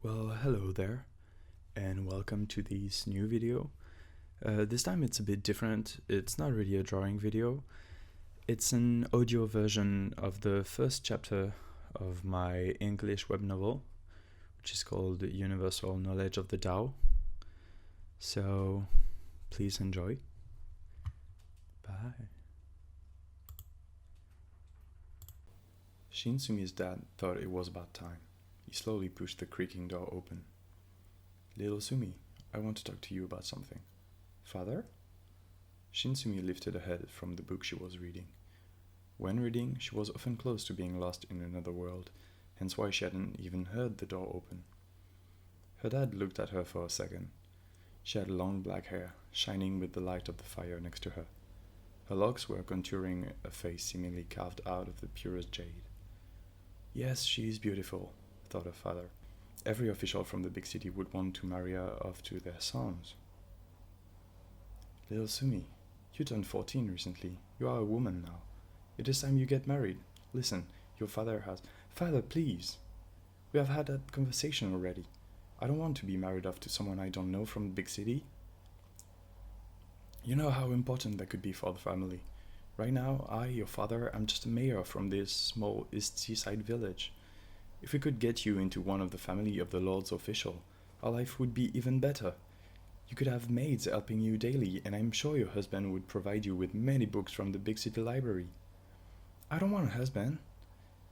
Well, hello there, and welcome to this new video. This time it's a bit different. It's not really a drawing video. It's an audio version of the first chapter of my English web novel, which is called Universal Knowledge of the Tao. So, please enjoy. Bye. Shin Sumi's dad thought it was about time. He slowly pushed the creaking door open. "Little Sumi, I want to talk to you about something." "Father?" Shin Sumi lifted her head from the book she was reading. When reading, she was often close to being lost in another world, hence why she hadn't even heard the door open. Her dad looked at her for a second. She had long black hair, shining with the light of the fire next to her. Her locks were contouring a face seemingly carved out of the purest jade. "Yes, she is beautiful," thought her father. "Every official from the big city would want to marry her off to their sons." "Little Sumi, you turned 14 recently. You are a woman now. It is time you get married. Listen, your father has—" "Father, please! We have had that conversation already. I don't want to be married off to someone I don't know from the big city. You know how important that could be for the family. Right now, I, your father, am just a mayor from this small East Seaside village. If we could get you into one of the family of the Lord's official, our life would be even better. You could have maids helping you daily, and I'm sure your husband would provide you with many books from the big city library." "I don't want a husband,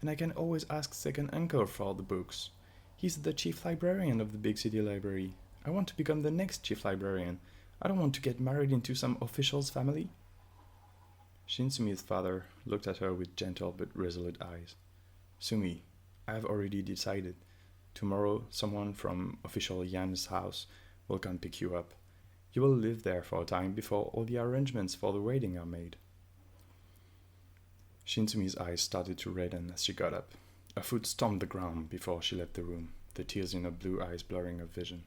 and I can always ask second uncle for all the books. He's the chief librarian of the big city library. I want to become the next chief librarian. I don't want to get married into some official's family." Shin Sumi's father looked at her with gentle but resolute eyes. "Sumi, I have already decided. Tomorrow, someone from official Yan's house will come pick you up. You will live there for a time before all the arrangements for the wedding are made." Shin Sumi's eyes started to redden as she got up. Her foot stomped the ground before she left the room, the tears in her blue eyes blurring her vision.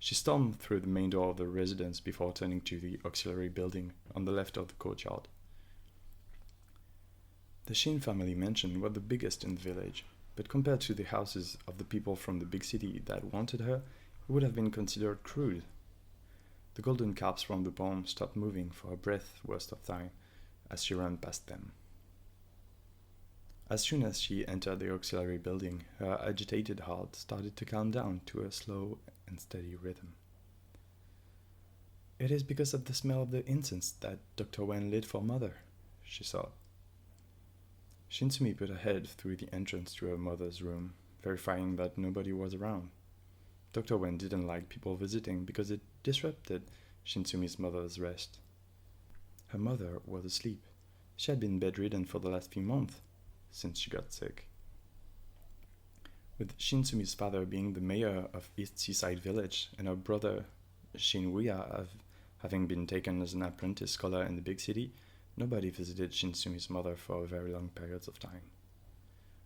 She stormed through the main door of the residence before turning to the auxiliary building on the left of the courtyard. The Shin family mansion was the biggest in the village, but compared to the houses of the people from the big city that wanted her, it would have been considered crude. The golden carps from the pond stopped moving for a breath's worth of time as she ran past them. As soon as she entered the auxiliary building, her agitated heart started to calm down to a slow and steady rhythm. "It is because of the smell of the incense that Dr. Wen lit for Mother," she thought. Shin Sumi put her head through the entrance to her mother's room, verifying that nobody was around. Dr. Wen didn't like people visiting because it disrupted Shin Sumi's mother's rest. Her mother was asleep. She had been bedridden for the last few months, since she got sick. With Shin Sumi's father being the mayor of East Seaside Village and her brother Shin Wuya having been taken as an apprentice scholar in the big city, nobody visited Shin Sumi's mother for very long periods of time.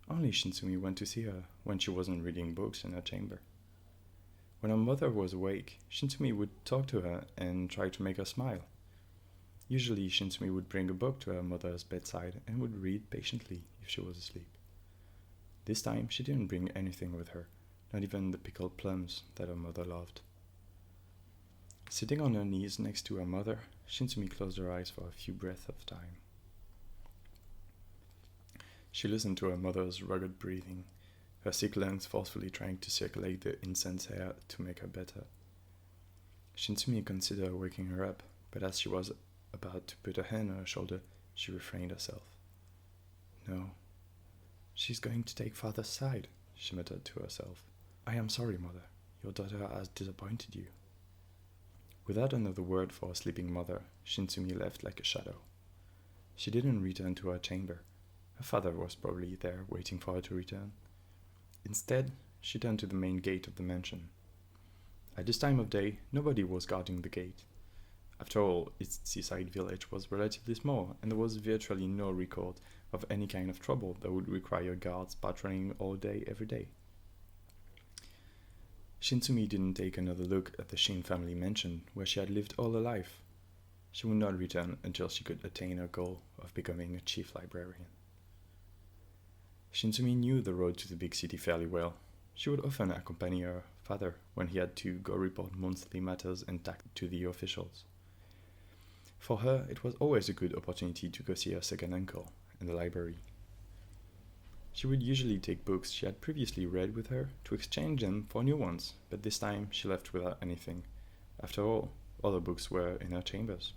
Only Shin Sumi went to see her when she wasn't reading books in her chamber. When her mother was awake, Shin Sumi would talk to her and try to make her smile. Usually Shin Sumi would bring a book to her mother's bedside and would read patiently if she was asleep. This time she didn't bring anything with her, not even the pickled plums that her mother loved. Sitting on her knees next to her mother, Shin Sumi closed her eyes for a few breaths of time. She listened to her mother's rugged breathing, her sick lungs forcefully trying to circulate the incense air to make her better. Shin Sumi considered waking her up, but as she was about to put her hand on her shoulder, she refrained herself. "No, she's going to take father's side," she muttered to herself. "I am sorry, mother. Your daughter has disappointed you." Without another word for her sleeping mother, Shin Sumi left like a shadow. She didn't return to her chamber. Her father was probably there waiting for her to return. Instead, she turned to the main gate of the mansion. At this time of day, nobody was guarding the gate. After all, its seaside village was relatively small, and there was virtually no record of any kind of trouble that would require guards patrolling all day every day. Shin Sumi didn't take another look at the Shin family mansion where she had lived all her life. She would not return until she could attain her goal of becoming a chief librarian. Shin Sumi knew the road to the big city fairly well. She would often accompany her father when he had to go report monthly matters and tax to the officials. For her, it was always a good opportunity to go see her second uncle in the library. She would usually take books she had previously read with her to exchange them for new ones, but this time she left without anything. After all, other books were in her chambers.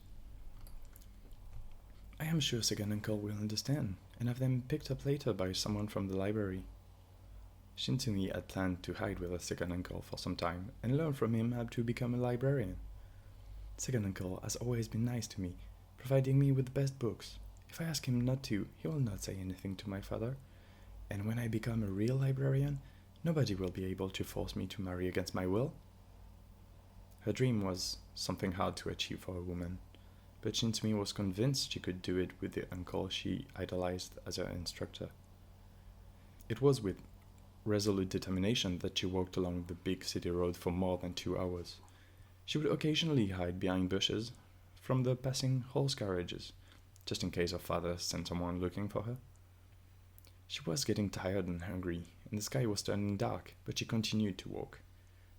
I am sure second uncle will understand, and have them picked up later by someone from the library. Shin Sumi had planned to hide with her second uncle for some time and learn from him how to become a librarian. Second uncle has always been nice to me, providing me with the best books. If I ask him not to, he will not say anything to my father. And when I become a real librarian, nobody will be able to force me to marry against my will. Her dream was something hard to achieve for a woman, but Shin Sumi was convinced she could do it with the uncle she idolized as her instructor. It was with resolute determination that she walked along the big city road for more than 2 hours. She would occasionally hide behind bushes from the passing horse carriages, just in case her father sent someone looking for her. She was getting tired and hungry, and the sky was turning dark, but she continued to walk.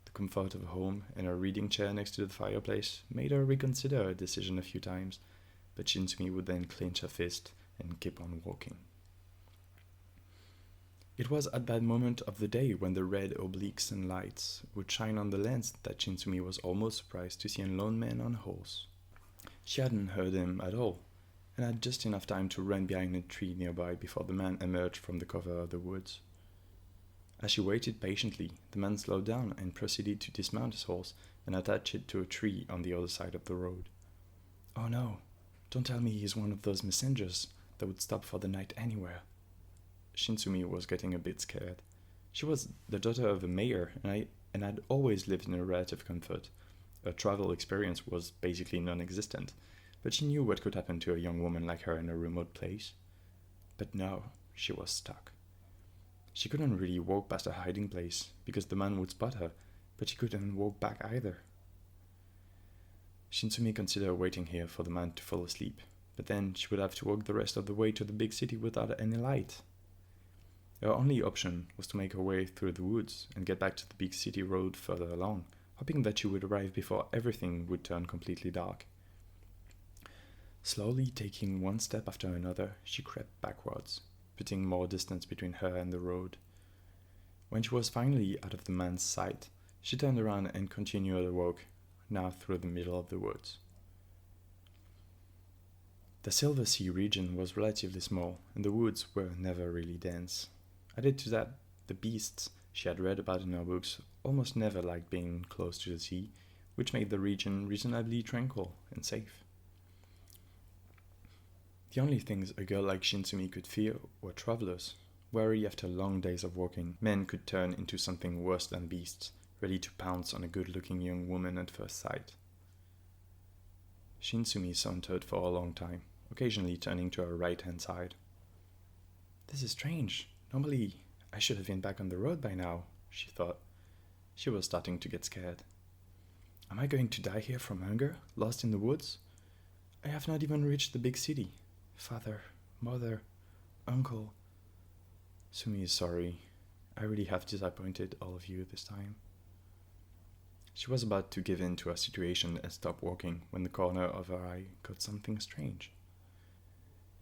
The comfort of home and her reading chair next to the fireplace made her reconsider her decision a few times, but Shin Sumi would then clench her fist and keep on walking. It was at that moment of the day when the red obliques and lights would shine on the lands that Shin Sumi was almost surprised to see a lone man on a horse. She hadn't heard him at all, and had just enough time to run behind a tree nearby before the man emerged from the cover of the woods. As she waited patiently, the man slowed down and proceeded to dismount his horse and attach it to a tree on the other side of the road. Oh no, don't tell me he's one of those messengers that would stop for the night anywhere. Shin Sumi was getting a bit scared. She was the daughter of a mayor and had always lived in a relative comfort. Her travel experience was basically non-existent, but she knew what could happen to a young woman like her in a remote place. But now she was stuck. She couldn't really walk past her hiding place because the man would spot her, but she couldn't walk back either. Shin Sumi considered waiting here for the man to fall asleep, but then she would have to walk the rest of the way to the big city without any light. Her only option was to make her way through the woods and get back to the big city road further along, hoping that she would arrive before everything would turn completely dark. Slowly taking one step after another, she crept backwards, putting more distance between her and the road. When she was finally out of the man's sight, she turned around and continued her walk, now through the middle of the woods. The Silver Sea region was relatively small, and the woods were never really dense. Added to that, the beasts she had read about in her books almost never liked being close to the sea, which made the region reasonably tranquil and safe. The only things a girl like Shin Sumi could fear were travelers, wary after long days of walking. Men could turn into something worse than beasts, ready to pounce on a good-looking young woman at first sight. Shin Sumi sauntered for a long time, occasionally turning to her right-hand side. This is strange. Normally, I should have been back on the road by now, she thought. She was starting to get scared. Am I going to die here from hunger, lost in the woods? I have not even reached the big city. Father, mother, uncle. Sumi is sorry. I really have disappointed all of you this time. She was about to give in to her situation and stop walking when the corner of her eye caught something strange.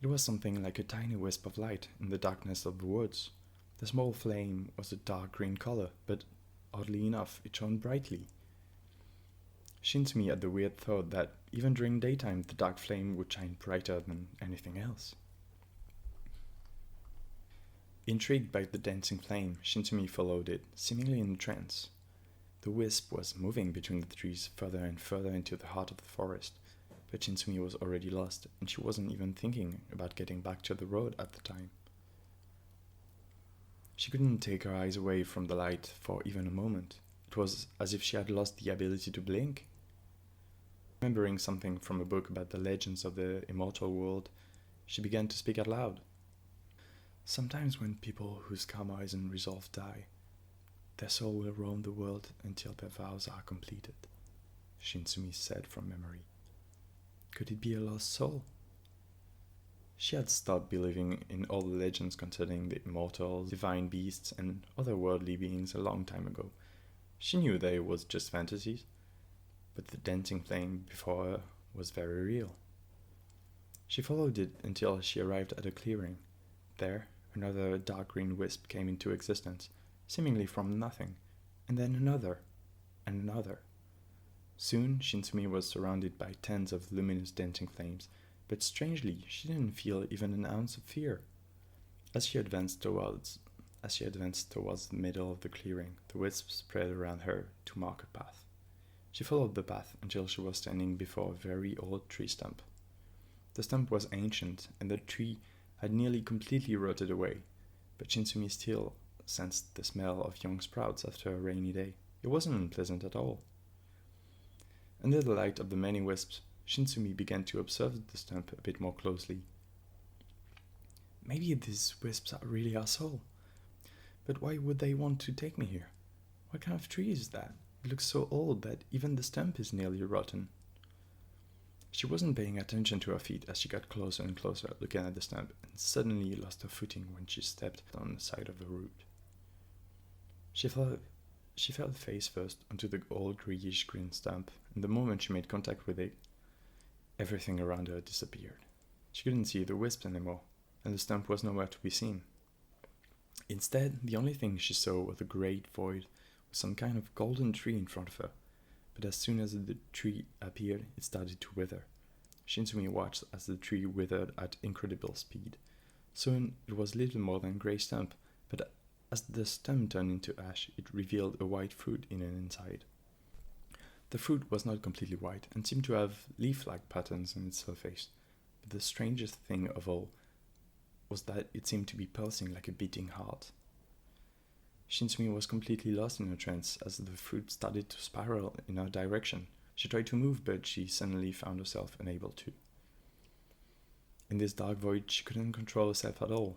It was something like a tiny wisp of light in the darkness of the woods. The small flame was a dark green color, but oddly enough, it shone brightly. Shin Sumi had the weird thought that even during daytime, the dark flame would shine brighter than anything else. Intrigued by the dancing flame, Shin Sumi followed it, seemingly in a trance. The wisp was moving between the trees further and further into the heart of the forest, but Shin Sumi was already lost, and she wasn't even thinking about getting back to the road at the time. She couldn't take her eyes away from the light for even a moment. It was as if she had lost the ability to blink. Remembering something from a book about the legends of the Immortal World, she began to speak out loud. Sometimes when people whose karma isn't resolved die, their soul will roam the world until their vows are completed, Shin Sumi said from memory. Could it be a lost soul? She had stopped believing in all the legends concerning the immortals, divine beasts, and otherworldly beings a long time ago. She knew that it was just fantasies, but the dancing flame before her was very real. She followed it until she arrived at a clearing. There, another dark green wisp came into existence, seemingly from nothing, and then another, and another. Soon, Shin Sumi was surrounded by tens of luminous dancing flames, but strangely, she didn't feel even an ounce of fear. As she advanced towards the middle of the clearing, the wisps spread around her to mark a path. She followed the path until she was standing before a very old tree stump. The stump was ancient, and the tree had nearly completely rotted away, but Shin Sumi still sensed the smell of young sprouts after a rainy day. It wasn't unpleasant at all. Under the light of the many wisps, Shin Sumi began to observe the stump a bit more closely. Maybe these wisps are really our soul. But why would they want to take me here? What kind of tree is that? It looks so old that even the stump is nearly rotten. She wasn't paying attention to her feet as she got closer and closer, looking at the stump, and suddenly lost her footing when she stepped on the side of the root. She fell face first onto the old greenish-green stump, and the moment she made contact with it, everything around her disappeared. She couldn't see the wisps anymore, and the stump was nowhere to be seen. Instead, the only thing she saw was a great void with some kind of golden tree in front of her, but as soon as the tree appeared, it started to wither. Shin Sumi watched as the tree withered at incredible speed. Soon, it was little more than a grey stump, but as the stump turned into ash, it revealed a white fruit in an inside. The fruit was not completely white and seemed to have leaf-like patterns on its surface, but the strangest thing of all was that it seemed to be pulsing like a beating heart. Shin Sumi was completely lost in a trance as the fruit started to spiral in her direction. She tried to move, but she suddenly found herself unable to. In this dark void, she couldn't control herself at all,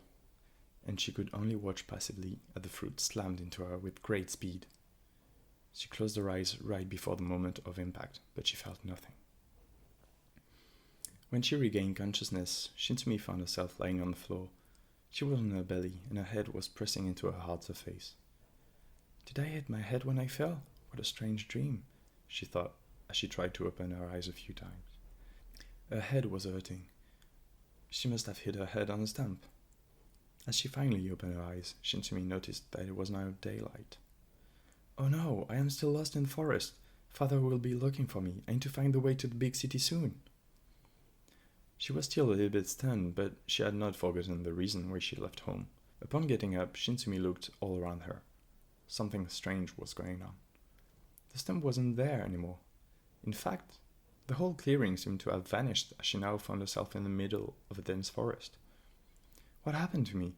and she could only watch passively as the fruit slammed into her with great speed. She closed her eyes right before the moment of impact, but she felt nothing. When she regained consciousness, Shin Sumi found herself lying on the floor. She was on her belly, and her head was pressing into her hard surface. Did I hit my head when I fell? What a strange dream, she thought, as she tried to open her eyes a few times. Her head was hurting. She must have hit her head on a stump. As she finally opened her eyes, Shin Sumi noticed that it was now daylight. Oh no, I am still lost in the forest. Father will be looking for me. I need to find the way to the big city soon. She was still a little bit stunned, but she had not forgotten the reason why she left home. Upon getting up, Shin Sumi looked all around her. Something strange was going on. The stump wasn't there anymore. In fact, the whole clearing seemed to have vanished as she now found herself in the middle of a dense forest. What happened to me?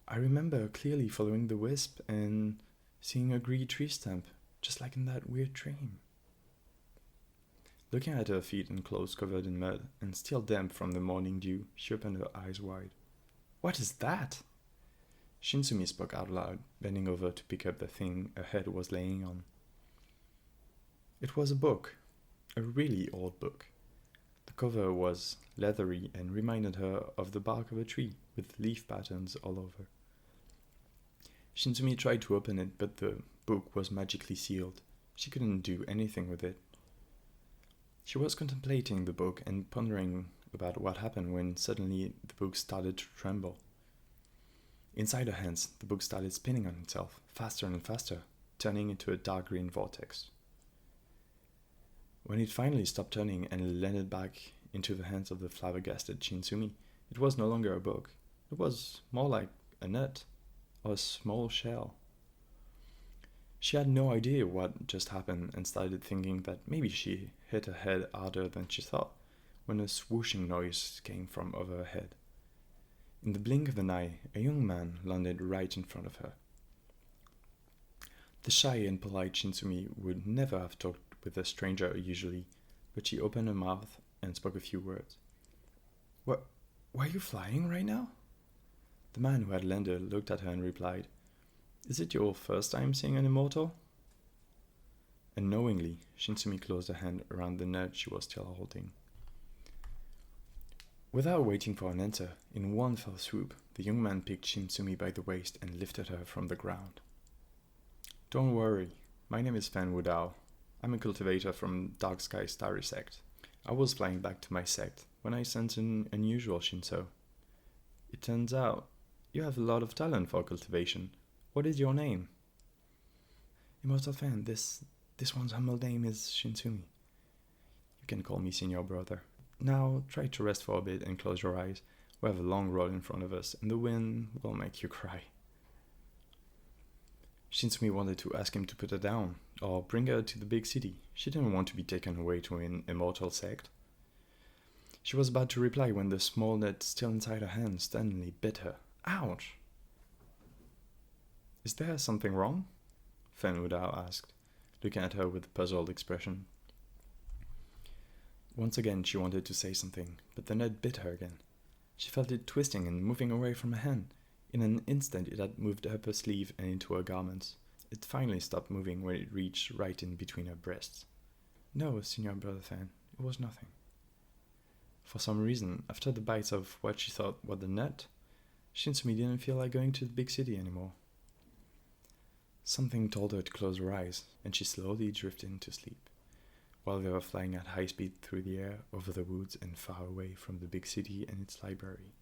I remember clearly following the wisp and seeing a green tree stump, just like in that weird dream. Looking at her feet and clothes covered in mud and still damp from the morning dew, she opened her eyes wide. What is that? Shin Sumi spoke out loud, bending over to pick up the thing her head was laying on. It was a book, a really old book. The cover was leathery and reminded her of the bark of a tree, with leaf patterns all over. Shin Sumi tried to open it, but the book was magically sealed. She couldn't do anything with it. She was contemplating the book and pondering about what happened when suddenly the book started to tremble. Inside her hands, the book started spinning on itself, faster and faster, turning into a dark green vortex. When it finally stopped turning and landed back into the hands of the flabbergasted Shin Sumi, it was no longer a book. It was more like a nut, or a small shell. She had no idea what just happened and started thinking that maybe she hit her head harder than she thought, when a swooshing noise came from over her head. In the blink of an eye, a young man landed right in front of her. The shy and polite Shin Sumi would never have talked with a stranger usually, but she opened her mouth and spoke a few words. Why are you flying right now? The man who had landed looked at her and replied, Is it your first time seeing an immortal? Unknowingly, Shin Sumi closed her hand around the nut she was still holding. Without waiting for an answer, in one fell swoop, the young man picked Shin Sumi by the waist and lifted her from the ground. Don't worry, my name is Fan Wudao. I'm a cultivator from Dark Sky Starry Sect. I was flying back to my sect when I sensed an unusual Shinso. It turns out you have a lot of talent for cultivation. What is your name? Immortal Fan, this one's humble name is Shin Sumi. You can call me senior brother. Now try to rest for a bit and close your eyes. We have a long road in front of us and the wind will make you cry. Shin Sumi wanted to ask him to put her down or bring her to the big city. She didn't want to be taken away to an immortal sect. She was about to reply when the small net still inside her hand suddenly bit her. Ouch! Is there something wrong? Fan Wudao asked, looking at her with a puzzled expression. Once again she wanted to say something, but the net bit her again. She felt it twisting and moving away from her hand. In an instant it had moved up her sleeve and into her garments. It finally stopped moving when it reached right in between her breasts. No, Senior Brother Fan, it was nothing. For some reason, after the bites of what she thought was the net, Shin Sumi didn't feel like going to the big city anymore. Something told her to close her eyes, and she slowly drifted into sleep, while they were flying at high speed through the air, over the woods and far away from the big city and its library.